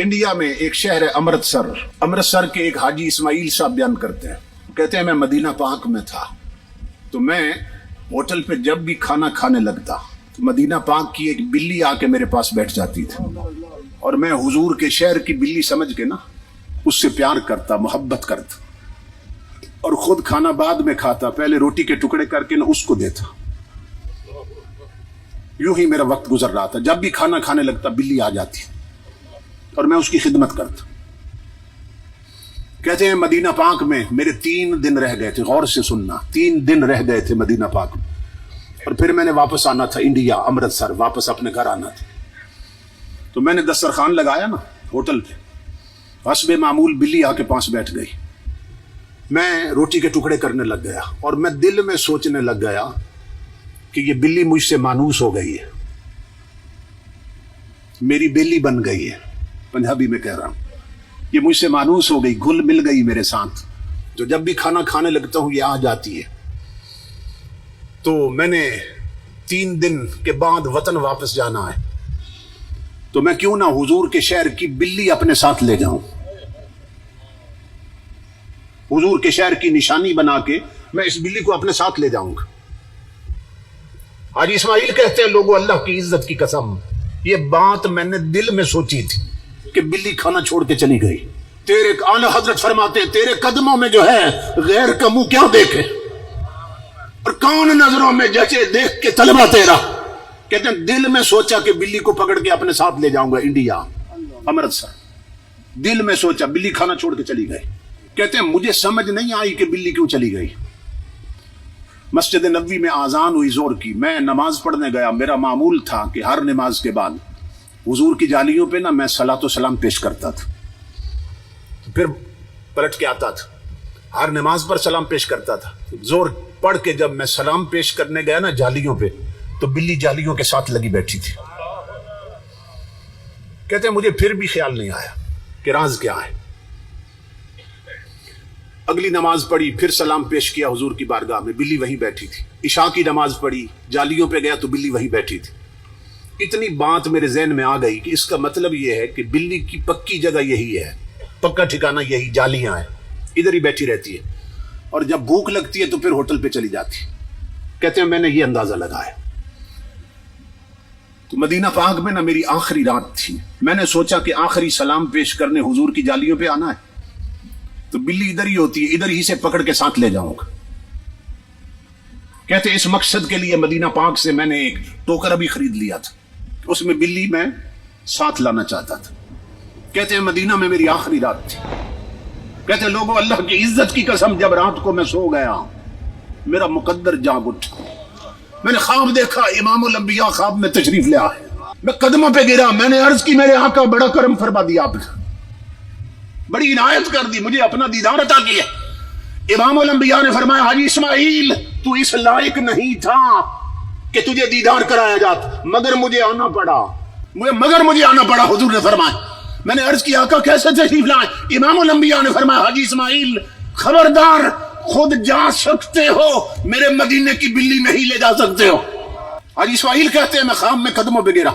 India میں ایک شہر ہے امرتسر کے ایک حاجی اسماعیل صاحب بیان کرتے ہیں، کہتے ہیں میں مدینہ پاک میں تھا تو میں ہوٹل پہ جب بھی کھانا کھانے لگتا تو مدینہ پاک کی ایک بلی آ کے میرے پاس بیٹھ جاتی تھی اور میں حضور کے شہر کی بلی سمجھ کے نا اس سے پیار کرتا، محبت کرتا اور خود کھانا بعد میں کھاتا، پہلے روٹی کے ٹکڑے کر کے نا اس کو دیتا۔ یوں ہی میرا وقت گزر رہا تھا، جب بھی کھانا کھانے لگتا بلی آ جاتی اور میں اس کی خدمت کرتا۔ کہتے ہیں مدینہ پاک میں میرے 3 دن رہ گئے تھے، غور سے سننا، 3 دن رہ گئے تھے مدینہ پاک میں، اور پھر میں نے واپس آنا تھا انڈیا، امرتسر واپس اپنے گھر آنا تھا۔ تو میں نے دسترخوان لگایا نا ہوٹل پہ، حسب معمول بلی آ کے پاس بیٹھ گئی، میں روٹی کے ٹکڑے کرنے لگ گیا اور میں دل میں سوچنے لگ گیا کہ یہ بلی مجھ سے مانوس ہو گئی ہے، میری بیلی بن گئی ہے، پنجابی میں کہہ رہا ہوں، یہ مجھ سے مانوس ہو گئی، گھل مل گئی میرے ساتھ، جو جب بھی کھانا کھانے لگتا ہوں یہ آ جاتی ہے۔ تو میں نے 3 دن کے بعد وطن واپس جانا ہے، تو میں کیوں نہ حضور کے شہر کی بلی اپنے ساتھ لے جاؤں، حضور کے شہر کی نشانی بنا کے میں اس بلی کو اپنے ساتھ لے جاؤں گا۔ حاجی اسماعیل کہتے ہیں لوگوں اللہ کی عزت کی قسم، یہ بات میں نے دل میں سوچی تھی کہ بلی کھانا چھوڑ کے چلی گئی۔ تیرے اعلی حضرت فرماتے ہیں تیرے قدموں میں جو ہے غیر کا منہ کیا دیکھے اور کون نظروں میں جچے دیکھ کے طلبہ تیرا۔ کہتے ہیں دل میں سوچا کہ بلی کو پکڑ کے اپنے ساتھ لے جاؤں گا انڈیا، امرتسر، دل میں سوچا، بلی کھانا چھوڑ کے چلی گئی۔ کہتے ہیں مجھے سمجھ نہیں آئی کہ بلی کیوں چلی گئی۔ مسجد نبوی میں آذان ہوئی زور کی، میں نماز پڑھنے گیا، میرا معمول تھا کہ ہر نماز کے بعد حضور کی جالیوں پہ نا میں صلاۃ و سلام پیش کرتا تھا، پھر پلٹ کے آتا تھا، ہر نماز پر سلام پیش کرتا تھا۔ زور پڑھ کے جب میں سلام پیش کرنے گیا نا جالیوں پہ تو بلی جالیوں کے ساتھ لگی بیٹھی تھی۔ کہتے ہیں مجھے پھر بھی خیال نہیں آیا کہ راز کیا ہے۔ اگلی نماز پڑھی، پھر سلام پیش کیا حضور کی بارگاہ میں، بلی وہیں بیٹھی تھی۔ عشاء کی نماز پڑھی، جالیوں پہ گیا تو بلی وہیں بیٹھی تھی۔ اتنی بات میرے ذہن میں آ گئی کہ اس کا مطلب یہ ہے کہ بلی کی پکی جگہ یہی ہے، پکا ٹھکانہ یہی جالیاں ہیں، ادھر ہی بیٹھی رہتی ہے اور جب بھوک لگتی ہے تو پھر ہوٹل پہ چلی جاتی۔ کہتے ہیں میں نے یہ اندازہ لگایا۔ تو مدینہ پاک میں نا میری آخری رات تھی، میں نے سوچا کہ آخری سلام پیش کرنے حضور کی جالیوں پہ آنا ہے تو بلی ادھر ہی ہوتی ہے، ادھر ہی سے پکڑ کے ساتھ لے جاؤں گا۔ کہتے اس مقصد کے لیے مدینہ پاک سے میں نے ایک ٹوکرا بھی خرید لیا تھا، اس میں بلی میں ساتھ لانا چاہتا تھا۔ کہتے ہیں مدینہ میں میری آخری رات تھی۔ کہتے ہیں لوگوں اللہ کی عزت کی قسم جب رات کو میں سو گیا میرا مقدر جاگ اٹھا، میں نے خواب دیکھا، امام الانبیاء خواب میں تشریف لیا ہے، میں قدموں پہ گرا، میں نے عرض کی میرے آقا بڑا کرم فرما دیا آپ نے، بڑی عنایت کر دی، مجھے اپنا دیدار عطا کیا۔ امام الانبیاء نے فرمایا حاجی اسماعیل تو اس لائق نہیں تھا کہ تجھے دیدار کرایا جاتا، مگر مجھے آنا پڑا، حضور نے فرمایا۔ میں نے عرض کیا آقا کیسے تشریف لائے؟ امام الانبیاء نے فرمایا حاجی اسماعیل خبردار، خود جا سکتے ہو، میرے مدینے کی بلی نہیں لے جا سکتے ہو۔ حاجی اسماعیل کہتے ہیں میں خواب میں قدموں پہ گرا،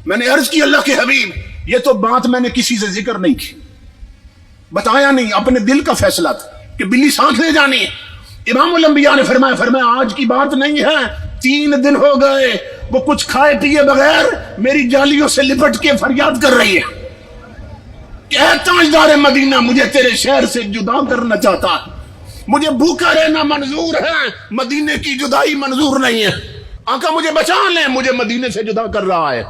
میں نے عرض کی اللہ کے حبیب یہ تو بات میں نے کسی سے ذکر نہیں کی، بتایا نہیں، اپنے دل کا فیصلہ تھا کہ بلی ساتھ لے جانی ہے۔ امام الانبیاء نے فرمایا آج کی بات نہیں ہے، 3 دن ہو گئے وہ کچھ کھائے پیے بغیر میری جالیوں سے لپٹ کے فریاد کر رہی ہے کہ اے تاجدار مدینہ مجھے تیرے شہر سے جدا کرنا چاہتا ہے، مجھے بھوکا رہنا منظور ہے، مدینے کی جدائی منظور نہیں ہے، آقا مجھے بچا لیں، مجھے مدینے سے جدا کر رہا ہے۔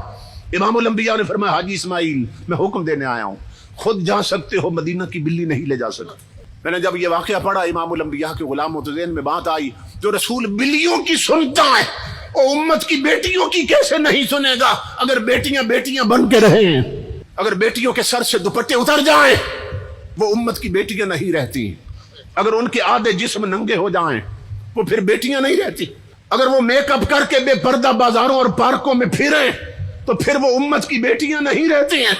امام الانبیاء نے فرمایا حاجی اسماعیل میں حکم دینے آیا ہوں، خود جا سکتے ہو، مدینہ کی بلی نہیں لے جا سکتے۔ میں نے جب یہ واقعہ پڑھا امام الانبیاء کے غلاموں تو ذہن میں بات آئی، جو رسول بلیوں کی سنتا ہے وہ امت کی بیٹیوں کی کیسے نہیں سنے گا؟ اگر بیٹیاں بن کے رہیں، اگر بیٹیوں کے سر سے دوپٹے اتر جائیں وہ امت کی بیٹیاں نہیں رہتی، اگر ان کے آدھے جسم ننگے ہو جائیں وہ پھر بیٹیاں نہیں رہتی، اگر وہ میک اپ کر کے بے پردہ بازاروں اور پارکوں میں پھریں تو پھر وہ امت کی بیٹیاں نہیں رہتی ہیں۔